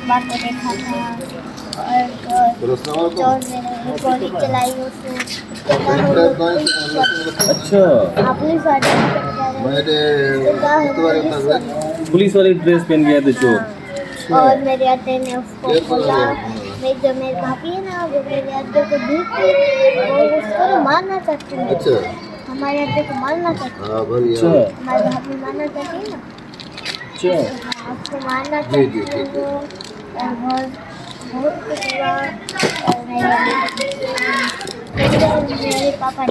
अखबार को देखा था और चोर ने गोली चलाई उसने उसके बाद अच्छा पुलिस वाले पुलिस वाली ड्रेस पहन गया था चोर। और मेरे अड्डे ने उसको बोला जो मेरी भाभी है ना वो मेरे अड्डे को दी थी वो उसको तो मारना चाहती है। अच्छा हमारे अड्डे को मारना चाहती है। हाँ बढ़िया अच्छा हमारी भाभी मारना चाहती है ना अच्छा उसको मारना जी, जी, चाहती है जी। वो और बहुत बहुत कुछ हुआ और मेरे पापा ने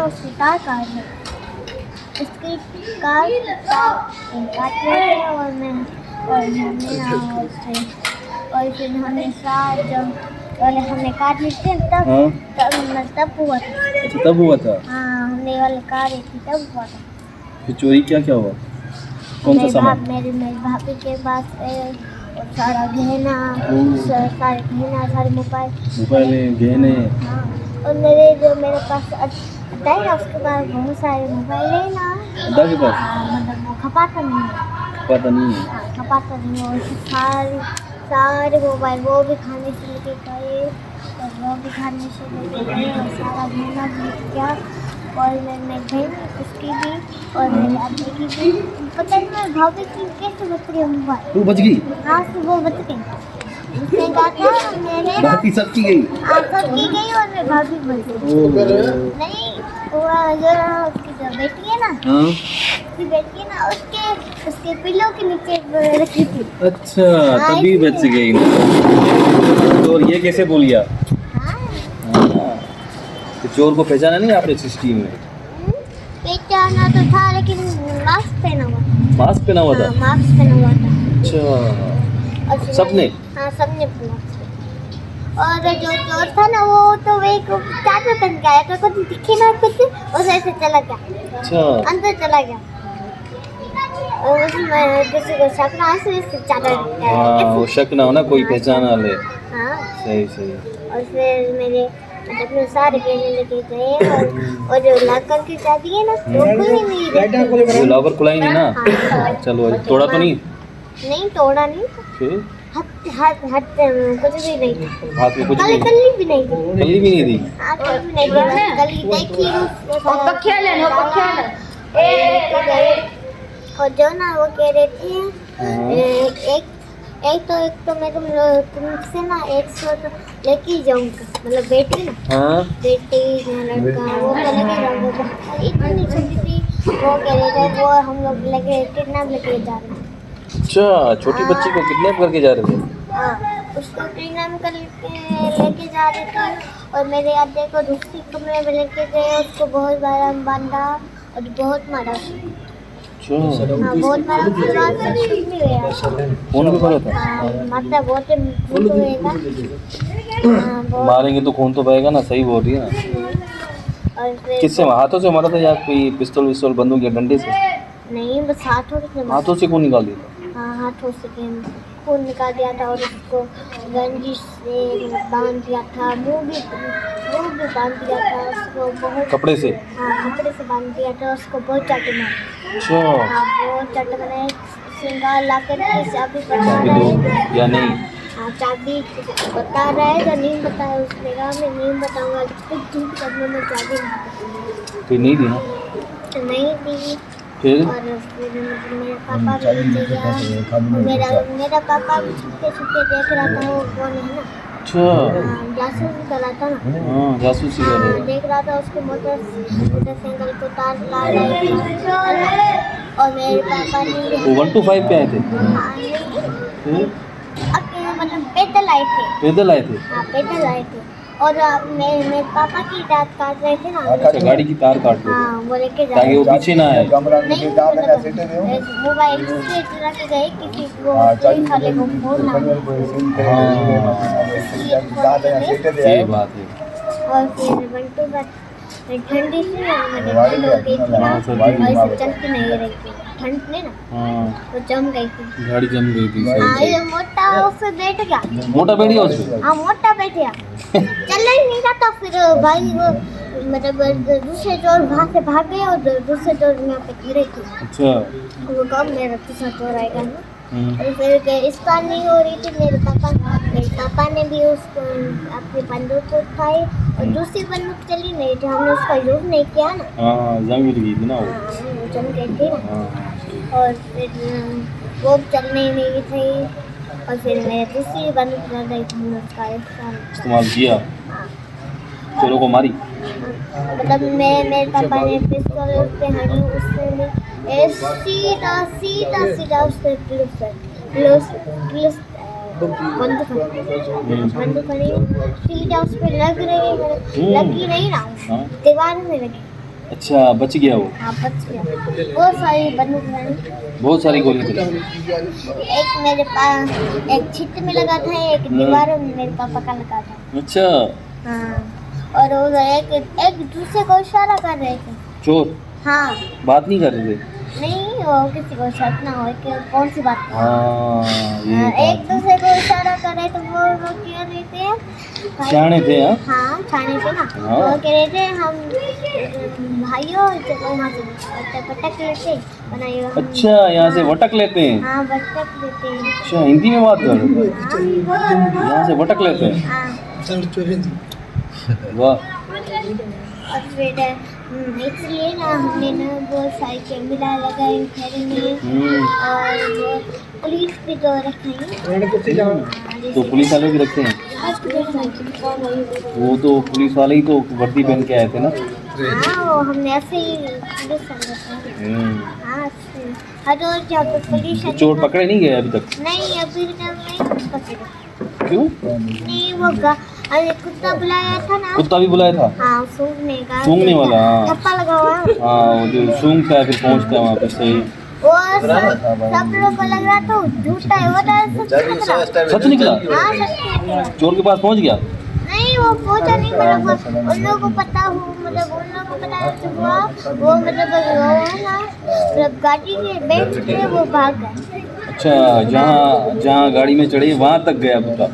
उसकी कार काट है उसकी कार काट लिया और मैं और फिर हमेशा जब वाले हमने कार ली थी तब हाँ तब हुआ था। अच्छा तब हुआ था। हाँ हमने वाले कार ली थी तब हुआ था। फिर चोरी क्या क्या हुआ कौन सा सामान मेरी भाभी के पास सारा गहना सारे गहना सारे मोबाइल गहने। हाँ और मेरे पास अड्डा है ना उसके पास बहुत सारे मोबाइल है ना अड्डा के पास मतलब वो खपाता नहीं है पता नहीं है। हाँ खपाता नहीं है और सारे मोबाइल वो भी खाने से लेके गए और वो भी खाने से लेके गए और सारा गहना भी किया और मैं बहन उसकी भी और मेरे अड्डे की भी पता नहीं मेरे भाभी की कैसे बच गई मोबाइल तू बच गई हाँ तो वो बच गई उसने कहा था मैंने बाकी सब की गई। सब की गई और मेरी भाभी बच गई ओह नहीं वो जो उसकी जो बेटी है ना हाँ उसकी बेटी है ना उसके पिल्लों के नीचे रखी थी। अच्छा तभी बच गई ना। तो ये कैसे बोल गया हाँ तो चोर को पहचाना नहीं आपने सिस्टम में पहचाना तो था लेकिन मास्क पहना हुआ था। मास्क पहना हुआ था। मास्क पहना हुआ था अच्छा और फिर सबने हाँ सबने पहना और जो चोर था ना वो तो एक चादर पहन के आया था कुछ दिखे ना कुछ और ऐसे चला गया अच्छा अंदर चला गया और उसमें किसी को शक ना आए इससे चादर हाँ वो शक ना हो ना कोई पहचाना ले। हाँ सही सही और फिर मेरे मतलब में सारे गहने लेके गए और जो लाकर की चाबी है ना वो खुली नहीं रहती। वो लॉकर खुला ही नहीं ना। हाँ, चलो तोड़ा तो नहीं नहीं तोड़ा नहीं फिर हाथ कुछ भी नहीं हाथ में कुछ कली नहीं कली भी नहीं थी। कली भी नहीं दी। हाँ कली भी नहीं थी बस कली देखी और जो ना वो कह रहे थे एक तो मैं तुमसे ना 100 तो लेके ही जाऊंगा मतलब बेटी ना हाँ बेटी या लड़का वो तो लेके जाऊंगा इतनी छोटी थी वो कह रहे थे वो हम लोग लेके किडनैप लेके जा रहे हैं। अच्छा छोटी बच्ची को किडनैप करके जा रहे थे। हाँ उसको किडनैप करके लेके जा रहे थे और मेरे अड्डे को दूसरी कमरे में लेके गए उसको बहुत बार बांधा और बहुत मारा। अच्छा हाँ बहुत मारा उसके बाद से ठीक नहीं हुआ। फोन पे पड़ा था। हाँ मतलब बहुत खून हुएगा। हाँ बहुत मारेंगे तो खून तो बहेगा ना सही बोल रही है ना। और फिर किससे हाथों से मारा था या कोई पिस्तौल विस्तौल बंदूक या डंडे से। नहीं बस हाथों से हाथों से खून निकाल दिया। हाँ हाथों से खून निकाल दिया था और उसको रंजिश से बांध दिया था मुंह भी बांध दिया था उसको बहुत कपड़े से। हाँ कपड़े से बांध दिया था उसको बहुत चाटे मारे। अच्छा हाँ बहुत चाटे बनाए श्रृंगार ला कर के चाबी बता चाबी रहा दो है। या नहीं। हाँ चाबी बता रहा है या नहीं बताया उसने कहा मैं नहीं बताऊँगा कुछ झूठ करने में चाबी नहीं फिर नहीं दी ना नहीं दी। फिर और फिर मेरा पापा भी नीचे गया मेरा पापा भी छुपके छुपके देख रहा था वो कौन है ना। अच्छा हाँ, जासूस कर रहा था ना। हाँ जासूसी कर हाँ रहे देख रहा था उसके मोटरसाइकिल को तार काट रहे थे और मेरे पापा ने वो 1 to 5 पे आए थे। हाँ, फिर मतलब पैदल आए थे। पैदल आए थे। हाँ पैदल आए थे और मेरे पापा की दांत काट रहे थे ना। अच्छा गाड़ी की तार काट रहे थे हाँ वो लेके जा ताकि रहे वो थे। पीछे ना आए। नहीं मोबाइल से चला के गए किसी को पुलिस वाले को फोन ना हाँ इसलिए फोन किए सही बात है। और फिर बंटू ठंडी सी ना मैंने ठंड हो गई थी ना हाँ, और सर्दी में। ऐसे चलती नहीं रही थी ठंड में ना हाँ तो जम गई थी। गाड़ी जम गई थी हाँ सही ये मोटा उससे बैठ गया। सही। मोटा बैठ गया उसमें? हाँ मोटा बैठ गया चल ही नहीं रहा था। फिर भाई वो मतलब दूसरे चोर वहाँ से भाग गए और दूसरे चोर यहाँ पे खड़े थे। अच्छा वो कब मेरा तीसरा चोर आएगा ना। हम्म, और फिर इस बार नहीं हो रही थी। मेरे पापा ने भी उसको अपनी बंदूक उठाई और दूसरी बंदूक चली नहीं थी। हमने उसका यूज नहीं किया ना। हाँ जंग भी गई थी ना वो। हाँ, जम गई थी ना। हाँ और फिर वो चलने ही नहीं थी और फिर मैं दूसरी बंदूक कर रही थी। हमने उसका इस्तेमाल किया, चोरों को मारी। मतलब मेरे पापा ने पिस्तौल उस पे हड़ी उससे सीधा सीधा सीधा उस पे बंदूक खड़ी सीधा उस पे लग रही है। लगी नहीं ना हाँ दीवार में लगी। अच्छा बच गया वो? हाँ बच गया। बहुत सारी बंदूक खड़ी। बहुत सारी गोली चली। एक मेरे पास एक छित में लगा था एक दीवार में मेरे पापा का लगा था। अच्छा हाँ और वो एक दूसरे को इशारा कर रहे थे। चोर हाँ बात नहीं कर रहे थे? नहीं वो किसी को शक ना हो कि कौन सी बात कर। हाँ ये एक बात। दूसरे को इशारा कर रहे तो वो कह रहे थे भाई- सियाने थे हाँ? हाँ छाने थे ना। हाँ। वो कह रहे थे हम भाइयों चलो यहाँ से पटक लेते बनाइए। अच्छा यहाँ से वटक लेते हैं? हाँ बटक लेते हैं। अच्छा हिंदी में बात कर रहे थे? हाँ यहाँ से वटक लेते हैं? हाँ वाह। और फिर इसलिए ना हमने ना बहुत सारी कैमरा लगाए घर में और वो पुलिस भी तो रखे तो पुलिस वाले भी रखे हैं? वो तो पुलिस वाले ही तो वर्दी पहन के आए थे ना? हाँ वो हमने ऐसे ही पुलिस वाले रखे। हाँ ऐसे हर रोज जब पुलिस तो चोर पकड़े नहीं गए अभी तक? नहीं अभी तक नहीं पकड़े। क्यों? नहीं वो अरे कुत्ता बुलाया था ना। कुत्ता भी बुलाया था? हाँ सूंघने का। सूंघने वाला हाँ। थप्पा लगा हुआ है। हाँ वो जो सूंघता है फिर पहुँचता है वहाँ पे सही। वो सब लोग को लग रहा तो झूठा है वो तो सच निकला? हाँ सच निकला। चोर के पास पहुँच गया? नहीं वो पहुंचा नहीं मतलब उन लोगों को पता हो मतलब उन लोगों को पता है हुआ वो मतलब वो है ना मतलब गाड़ी के बैठ के वो भाग गए। अच्छा जहाँ गाड़ी में चढ़े वहाँ तक गया कुत्ता?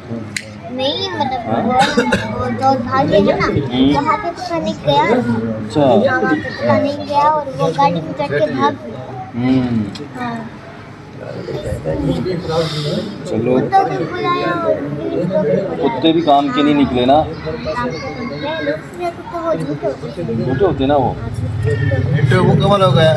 नहीं मतलब वो जो भागे है ना वहाँ पे कुत्ता नहीं गया। अच्छा हाँ वहाँ पे कुत्ता नहीं गया और वो गाड़ी में चढ़ के भाग गया। हाँ चलो कुत्तों को बुलाया और पुलिस को भी बुलाया। कुत्ते भी काम के नहीं निकले ना? काम को बुलाया। दूसरे कुत्ते वो झूठे होते हैं। झूठे होते ना वो? हाँ, झूठे होते हैं। इंटरव्यू कमल हो गया।